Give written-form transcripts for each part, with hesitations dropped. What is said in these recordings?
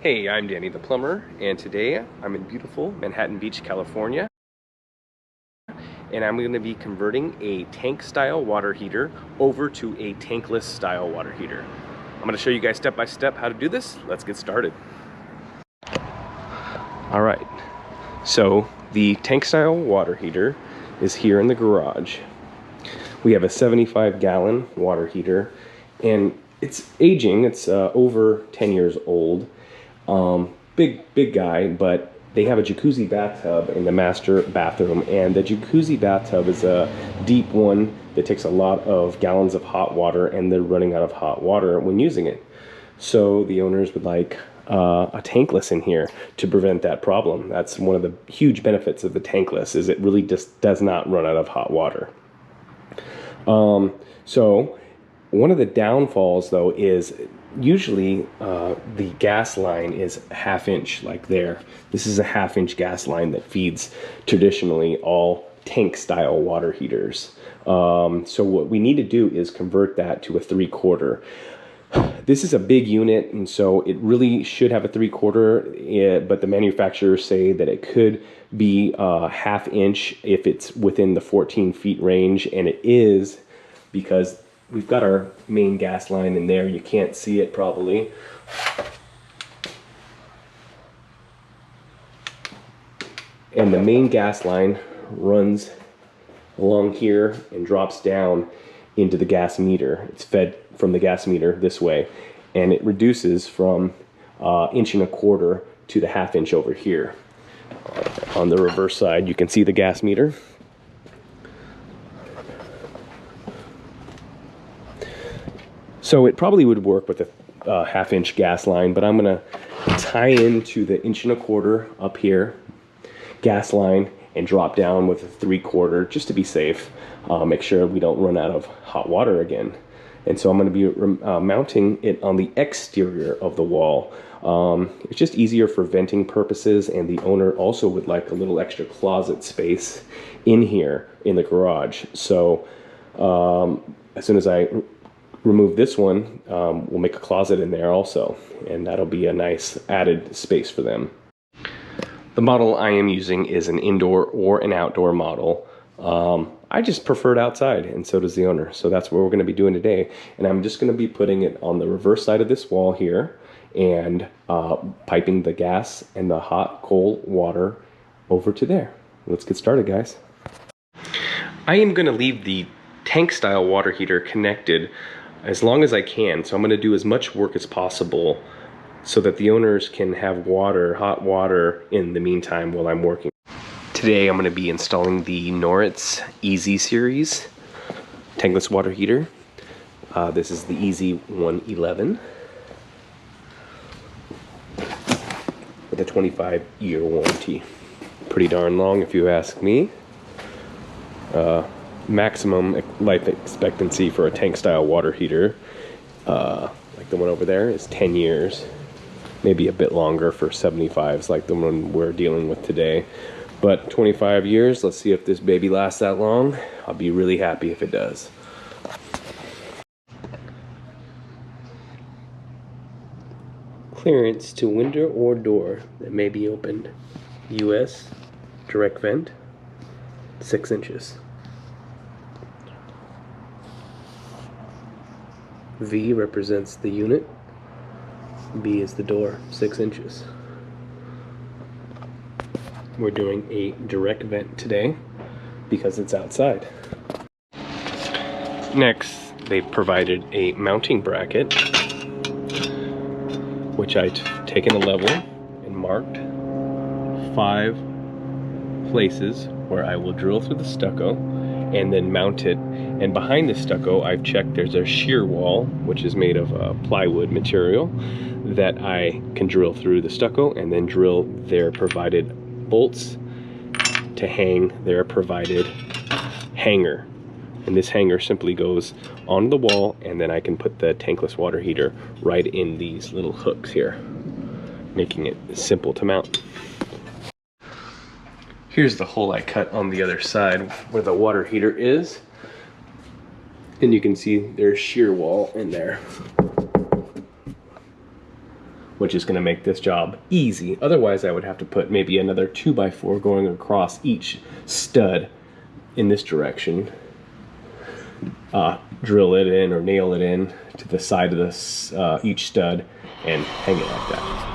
Hey, I'm Danny the plumber, and today I'm in beautiful Manhattan Beach, California, and I'm going to be converting a tank style water heater over to a tankless style water heater. I'm going to show you guys step by step how to do this. Let's get started. All right, so the tank style water heater is here in the garage. We have a 75-gallon water heater, and it's aging. It's over 10 years old. Big guy, but they have a jacuzzi bathtub in the master bathroom, and the jacuzzi bathtub is a deep one that takes a lot of gallons of hot water, and they're running out of hot water when using it. So the owners would like a tankless in here to prevent that problem. That's one of the huge benefits of the tankless, is it really just does not run out of hot water. So one of the downfalls though is usually the gas line is a half-inch like there. This is a half-inch gas line that feeds traditionally all tank style water heaters. So what we need to do is convert that to a 3/4. This is a big unit, and so it really should have a 3/4, but the manufacturers say that it could be half-inch if it's within the 14 feet range, and it is, because we've got our main gas line in there. You can't see it probably. And the main gas line runs along here and drops down into the gas meter. It's fed from the gas meter this way, and it reduces from 1.25 inches to the half-inch over here. On the reverse side, you can see the gas meter. So it probably would work with a half-inch gas line, but I'm gonna tie into the 1.25 inch up here gas line and drop down with a 3/4 just to be safe. Make sure we don't run out of hot water again. And so I'm gonna be mounting it on the exterior of the wall. It's just easier for venting purposes, and the owner also would like a little extra closet space in here in the garage. So as soon as I remove this one, we'll make a closet in there also, and that'll be a nice added space for them. The model I am using is an indoor or an outdoor model. I just prefer it outside, and so does the owner. So that's what we're going to be doing today. And I'm just going to be putting it on the reverse side of this wall here, and piping the gas and the hot, cold water over to there. Let's get started, guys. I am going to leave the tank style water heater connected as long as I can. So I'm going to do as much work as possible so that the owners can have water, hot water, in the meantime while I'm working. Today I'm going to be installing the Noritz Easy Series tankless water heater. This is the Easy 111 with a 25-year warranty. Pretty darn long if you ask me. Maximum life expectancy for a tank style water heater, like the one over there, is 10 years. Maybe a bit longer for 75s like the one we're dealing with today. But 25 years, let's see if this baby lasts that long. I'll be really happy if it does. Clearance to window or door that may be opened. US direct vent, 6 inches. V represents the unit. B is the door, 6 inches. We're doing a direct vent today because it's outside. Next, they provided a mounting bracket, which I've taken a level and marked 5 places where I will drill through the stucco and then mount it. And behind the stucco, I've checked there's a shear wall, which is made of plywood material, that I can drill through the stucco and then drill their provided bolts to hang their provided hanger. And this hanger simply goes on the wall, and then I can put the tankless water heater right in these little hooks here, making it simple to mount. Here's the hole I cut on the other side where the water heater is. And you can see there's shear wall in there. which is going to make this job easy. Otherwise, I would have to put maybe another 2x4 going across each stud in this direction. Drill it in or nail it in to the side of this each stud and hang it like that.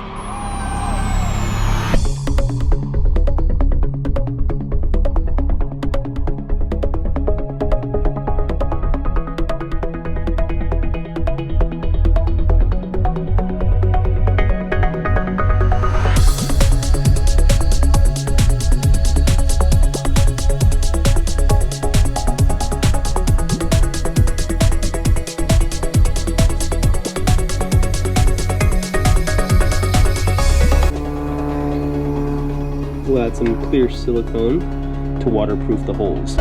We'll add some clear silicone to waterproof the holes.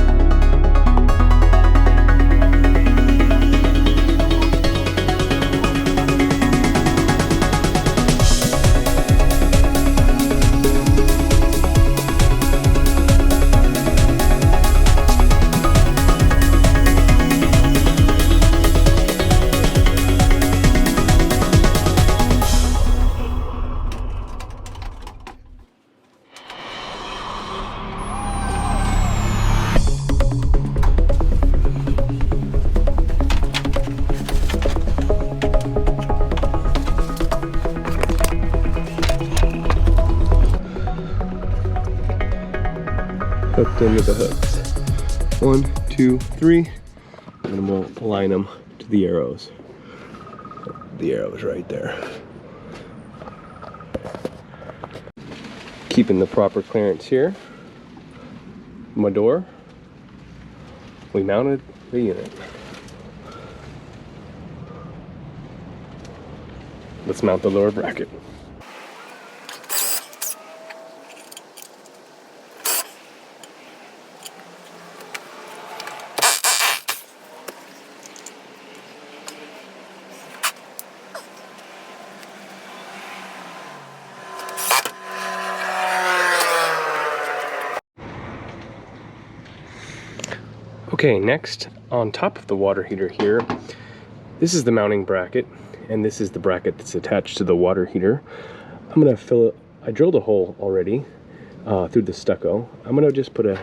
Hooked into the hooks. 1, 2, 3, and then we'll align them to the arrows. The arrows right there. Keeping the proper clearance here. My door. We mounted the unit. Let's mount the lower bracket. Okay, next, on top of the water heater here, this is the mounting bracket, and this is the bracket that's attached to the water heater. I'm gonna fill it, I drilled a hole already through the stucco. I'm gonna just put a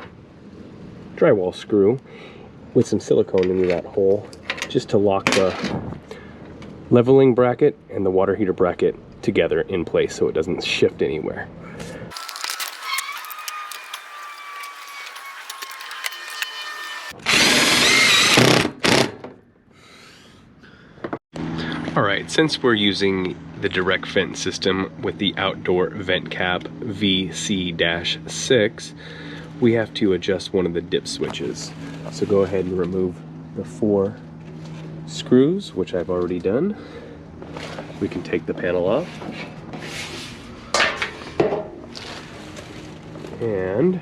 drywall screw with some silicone into that hole, just to lock the leveling bracket and the water heater bracket together in place so it doesn't shift anywhere. Alright, since we're using the direct vent system with the outdoor vent cap VC-6, we have to adjust one of the dip switches. So go ahead and remove the 4 screws, which I've already done. We can take the panel off. And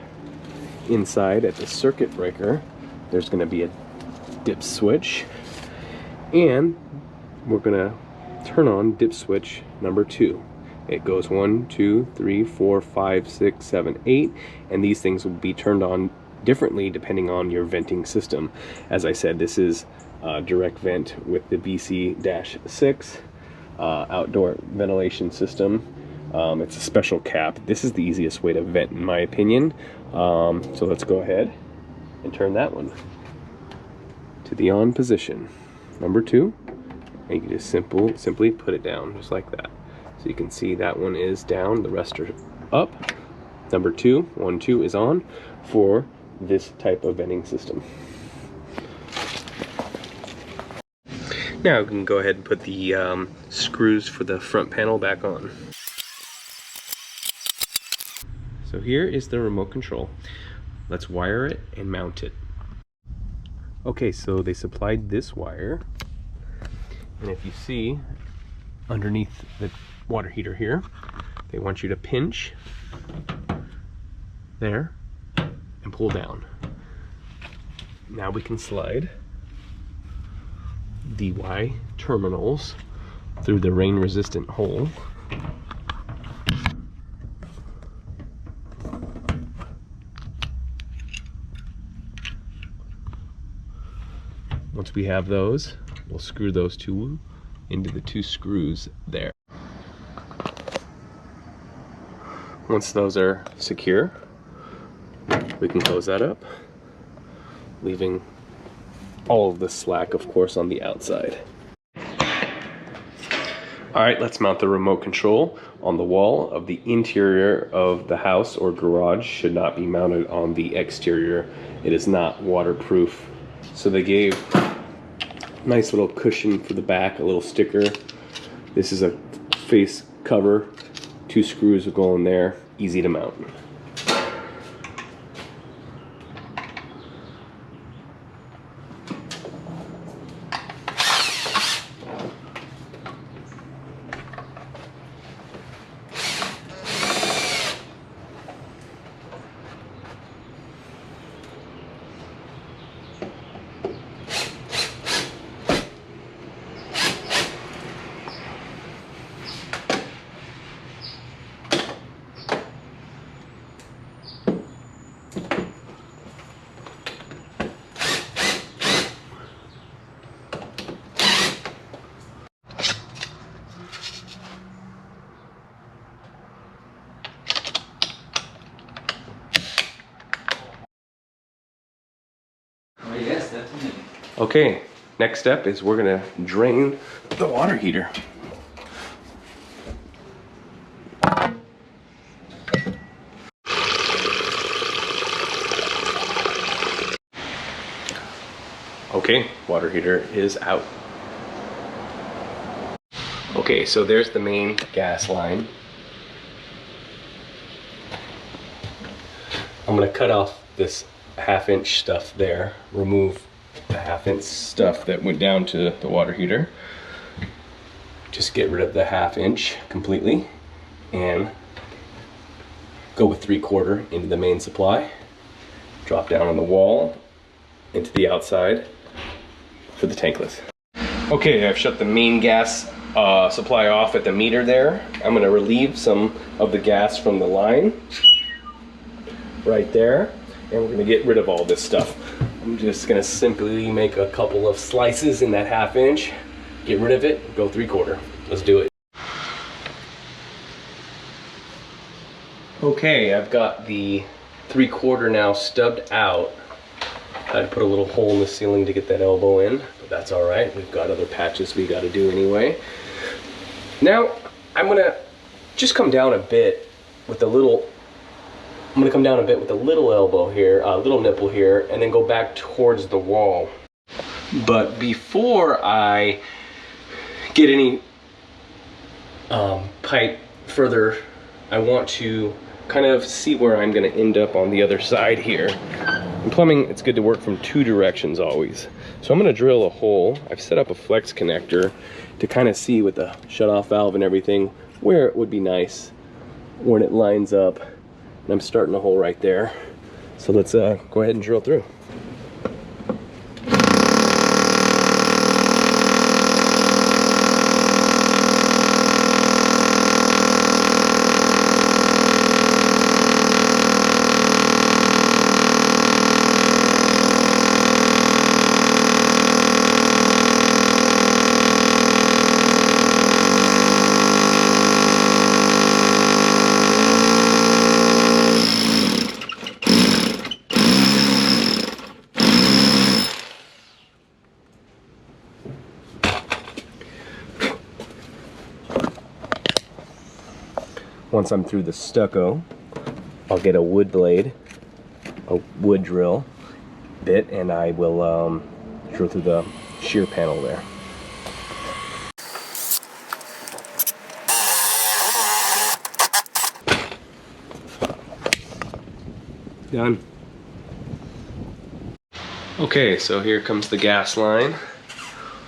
inside at the circuit breaker, there's going to be a dip switch. And we're gonna turn on dip switch number 2. It goes 1, 2, 3, 4, 5, 6, 7, 8, and these things will be turned on differently depending on your venting system. As I said, this is direct vent with the VC-6 outdoor ventilation system. It's a special cap. This is the easiest way to vent in my opinion. So let's go ahead and turn that one to the on position. Number 2. And you can just simply put it down just like that. So you can see that one is down, the rest are up. Number 2, 1, 2 is on for this type of venting system. Now we can go ahead and put the screws for the front panel back on. So here is the remote control. Let's wire it and mount it. Okay, so they supplied this wire. And if you see underneath the water heater here, they want you to pinch there and pull down. Now we can slide the Y terminals through the rain resistant hole. Once we have those, we'll screw those 2 into the 2 screws there. Once those are secure, we can close that up, leaving all of the slack, of course, on the outside. All right, let's mount the remote control on the wall of the interior of the house or garage. Should not be mounted on the exterior. It is not waterproof. So they gave a nice little cushion for the back, a little sticker. This is a face cover. 2 screws will go in there, easy to mount. Yes, definitely. Okay, next step is we're gonna drain the water heater. Okay, water heater is out. Okay, so there's the main gas line. I'm gonna cut off this 1/2-inch stuff there, remove the 1/2-inch stuff that went down to the water heater. Just get rid of the 1/2-inch completely and go with 3/4 into the main supply. Drop down on the wall into the outside for the tankless. Okay, I've shut the main gas supply off at the meter there. I'm gonna relieve some of the gas from the line right there. And we're gonna get rid of all this stuff. I'm just gonna simply make a couple of slices in that 1/2-inch, get rid of it, go 3/4. Let's do it. Okay, I've got the 3/4 now stubbed out. I put a little hole in the ceiling to get that elbow in, but that's all right. We've got other patches we gotta do anyway. Now, I'm gonna just come down a bit with a little elbow here, a little nipple here, and then go back towards the wall. But before I get any pipe further, I want to kind of see where I'm gonna end up on the other side here. In plumbing, it's good to work from 2 directions always. So I'm gonna drill a hole. I've set up a flex connector to kind of see with the shut-off valve and everything where it would be nice when it lines up. And I'm starting a hole right there. So let's go ahead and drill through. Once I'm through the stucco, I'll get a wood blade, a wood drill bit, and I will drill through the shear panel there. Done. Okay, so here comes the gas line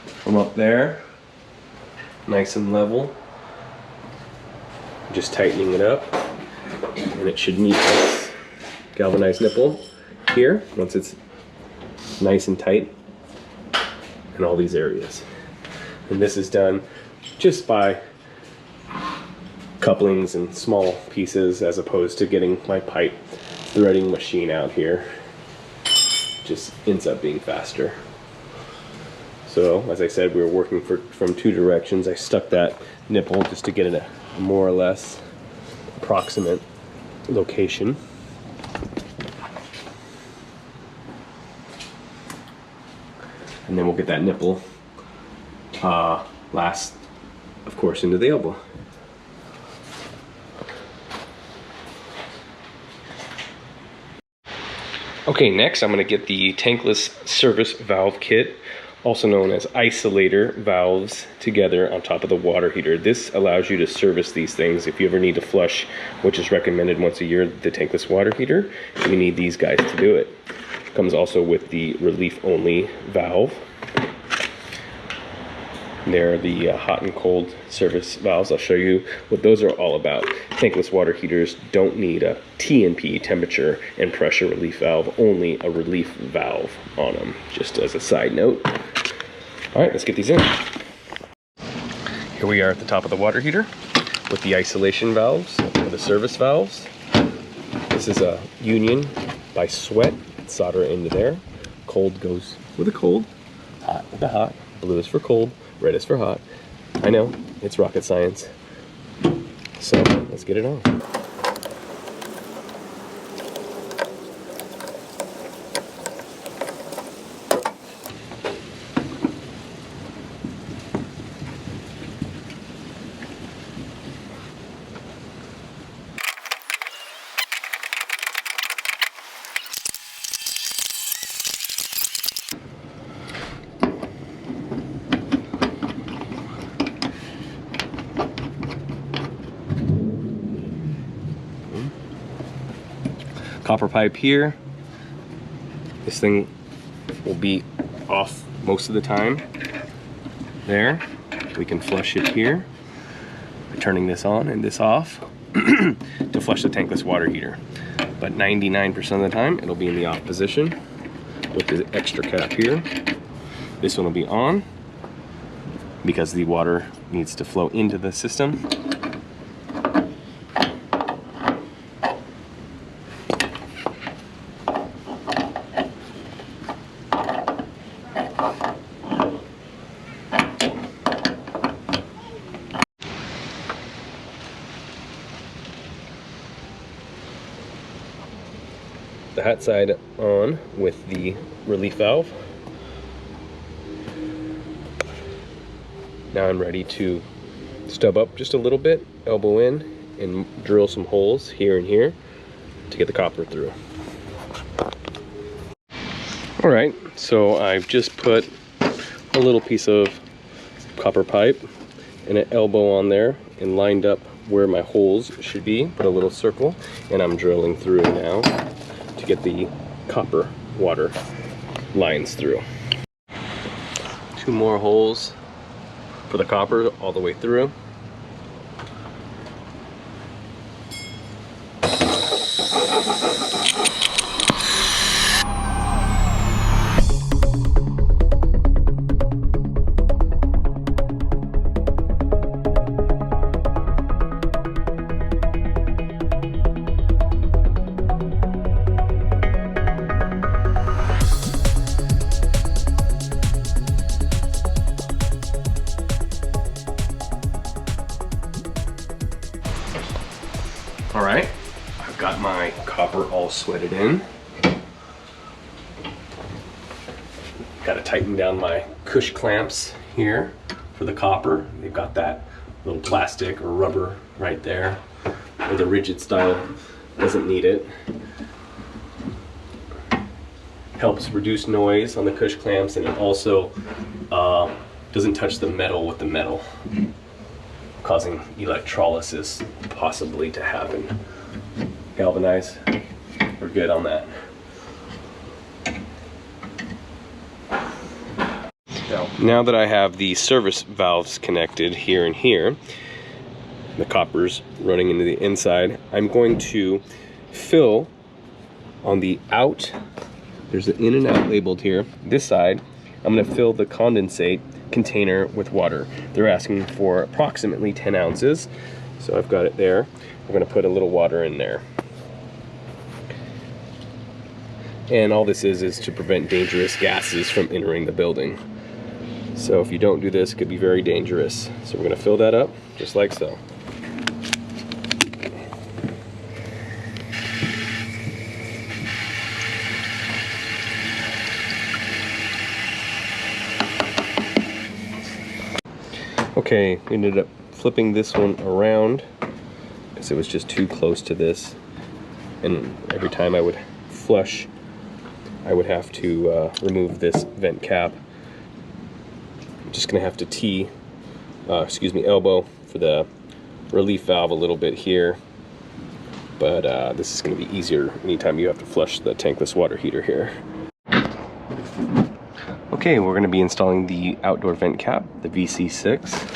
from up there, nice and level. Just tightening it up, and it should meet this galvanized nipple here once it's nice and tight in all these areas. And this is done just by couplings and small pieces as opposed to getting my pipe threading machine out here. Just ends up being faster. So as I said, we were working from 2 directions. I stuck that nipple just to get it a more or less approximate location. And then we'll get that nipple last, of course, into the elbow. Okay, next I'm going to get the Tankless service valve kit, also known as isolator valves, together on top of the water heater. This allows you to service these things if you ever need to flush, which is recommended once a year, the tankless water heater. You need these guys to do it. Comes also with the relief only valve. They're the hot and cold service valves. I'll show you what those are all about. Tankless water heaters don't need a TNP, temperature and pressure relief valve, only a relief valve on them, just as a side note. All right, let's get these in. Here we are at the top of the water heater with the isolation valves, or the service valves. This is a union by sweat. Solder into there. Cold goes with the cold, hot with the hot. Blue is for cold, red is for hot. I know, it's rocket science. So let's get it on. Copper pipe here. This thing will be off most of the time. There, we can flush it here by turning this on and this off to flush the tankless water heater. But 99% of the time, it'll be in the off position with the extra cap here. This one will be on because the water needs to flow into the system. The hot side on with the relief valve. Now I'm ready to stub up just a little bit, elbow in, and drill some holes here and here to get the copper through. All right, so I've just put a little piece of copper pipe and an elbow on there and lined up where my holes should be, put a little circle, and I'm drilling through now to get the copper water lines through. 2 more holes for the copper all the way through. All right, I've got my copper all sweated in. Got to tighten down my cush clamps here for the copper. They've got that little plastic or rubber right there, or the rigid style doesn't need it. Helps reduce noise on the cush clamps, and it also doesn't touch the metal with the metal, causing electrolysis possibly to happen. Galvanize, we're good on that. Now that I have the service valves connected here and here, the copper's running into the inside, I'm going to fill on the out, there's an in and out labeled here, this side, I'm going to fill the condensate container with water. They're asking for approximately 10 ounces, so I've got it there. We're going to put a little water in there. And all this is to prevent dangerous gases from entering the building. So if you don't do this, it could be very dangerous. So we're going to fill that up just like so. Okay, we ended up flipping this one around because it was just too close to this, and every time I would flush I would have to remove this vent cap. I'm just gonna have to elbow for the relief valve a little bit here, but this is gonna be easier anytime you have to flush the tankless water heater here. Okay, we're gonna be installing the outdoor vent cap, the VC6.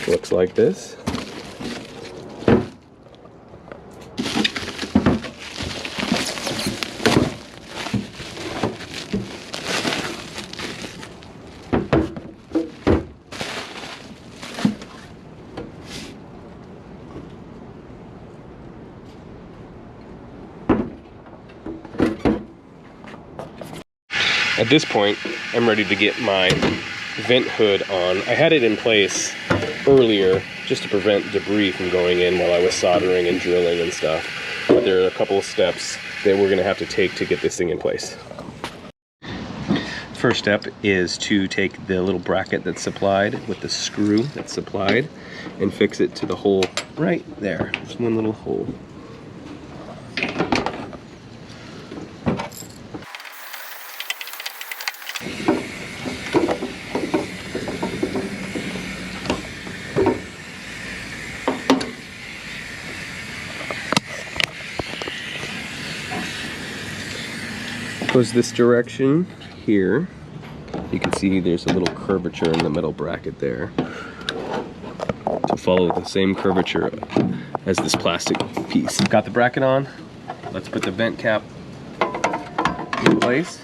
Looks like this. At this point, I'm ready to get my vent hood on. I had it in place earlier just to prevent debris from going in while I was soldering and drilling and stuff. But there are a couple of steps that we're gonna have to take to get this thing in place. First step is to take the little bracket that's supplied with the screw that's supplied and fix it to the hole right there. There's one little hole. Goes this direction here. You can see there's a little curvature in the metal bracket there. To follow the same curvature as this plastic piece. Got the bracket on. Let's put the vent cap in place.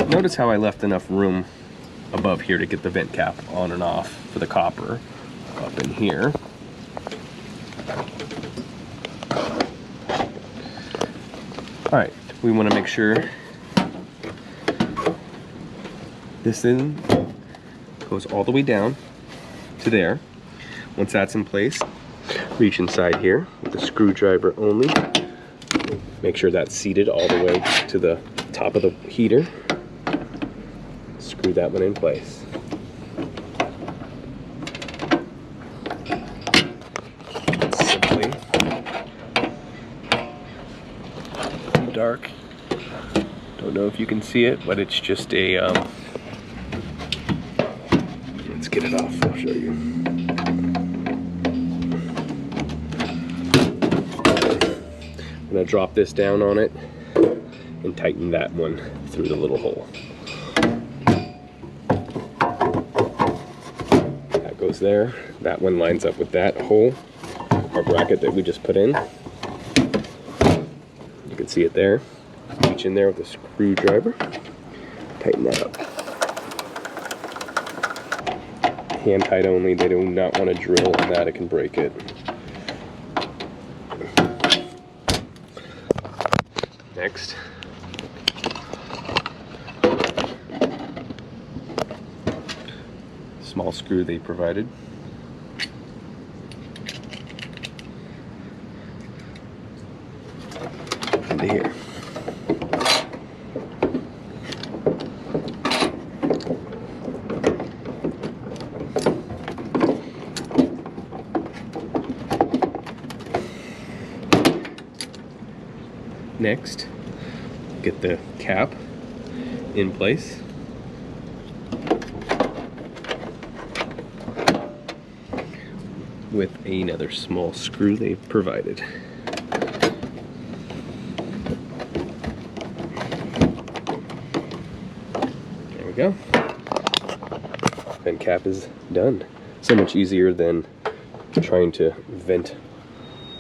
Notice how I left enough room above here to get the vent cap on and off for the copper up in here. All right, we want to make sure this thing goes all the way down to there. Once that's in place, reach inside here with the screwdriver only. Make sure that's seated all the way to the top of the heater. Screw that one in place. Simply. Dark. Don't know if you can see it, but it's just a let's get it off, I'll show you. I'm gonna drop this down on it and tighten that one through the little hole. That goes there. That one lines up with that hole, our bracket that we just put in. You can see it there. Reach in there with a screwdriver. Tighten that up. Hand tight only. They do not want to drill on that. It can break it. Next. Small screw they provided. Into here. Next, get the cap in place. With another small screw they've provided. There we go. Vent cap is done. So much easier than trying to vent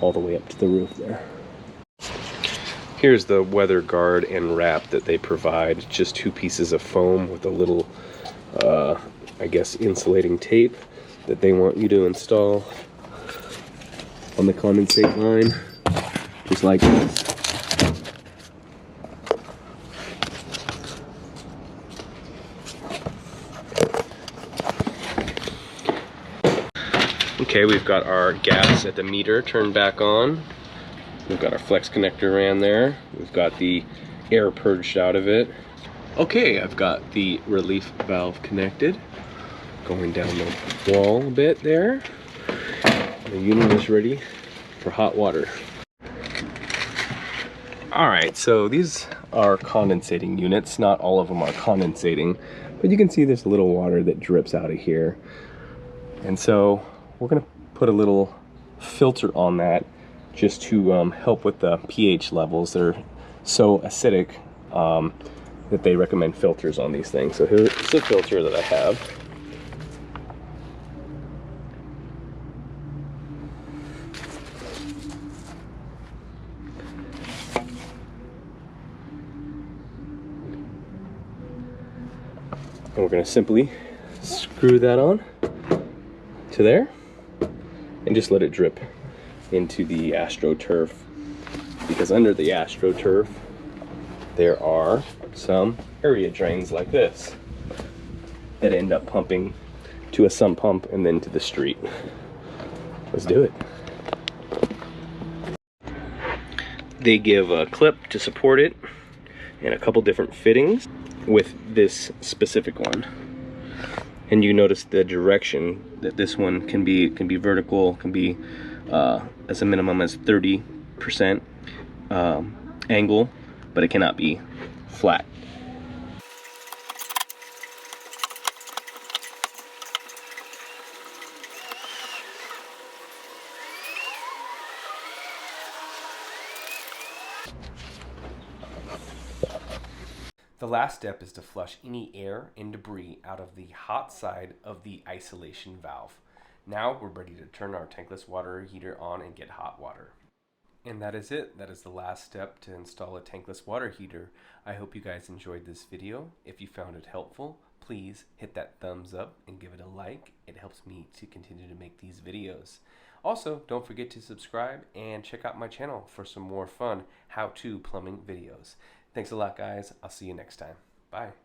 all the way up to the roof there. Here's the weather guard and wrap that they provide. Just two pieces of foam with a little, I guess, insulating tape that they want you to install on the condensate line, just like this. Okay, we've got our gas at the meter turned back on. We've got our flex connector ran there. We've got the air purged out of it. Okay, I've got the relief valve connected, going down the wall a bit there. The unit is ready for hot water. Alright, so these are condensating units. Not all of them are condensating, but you can see there's a little water that drips out of here. And so we're going to put a little filter on that just to help with the pH levels. They're so acidic that they recommend filters on these things. So here's the filter that I have. And we're going to simply screw that on to there and just let it drip into the AstroTurf, because under the AstroTurf there are some area drains like this that end up pumping to a sump pump and then to the street. Let's do it. They give a clip to support it and a couple different fittings with this specific one. And you notice the direction that this one can be vertical, can be as a minimum as 30% angle, but it cannot be flat. The last step is to flush any air and debris out of the hot side of the isolation valve. Now we're ready to turn our tankless water heater on and get hot water. And that is it. That is the last step to install a tankless water heater. I hope you guys enjoyed this video. If you found it helpful, please hit that thumbs up and give it a like. It helps me to continue to make these videos. Also, don't forget to subscribe and check out my channel for some more fun how-to plumbing videos. Thanks a lot, guys. I'll see you next time. Bye.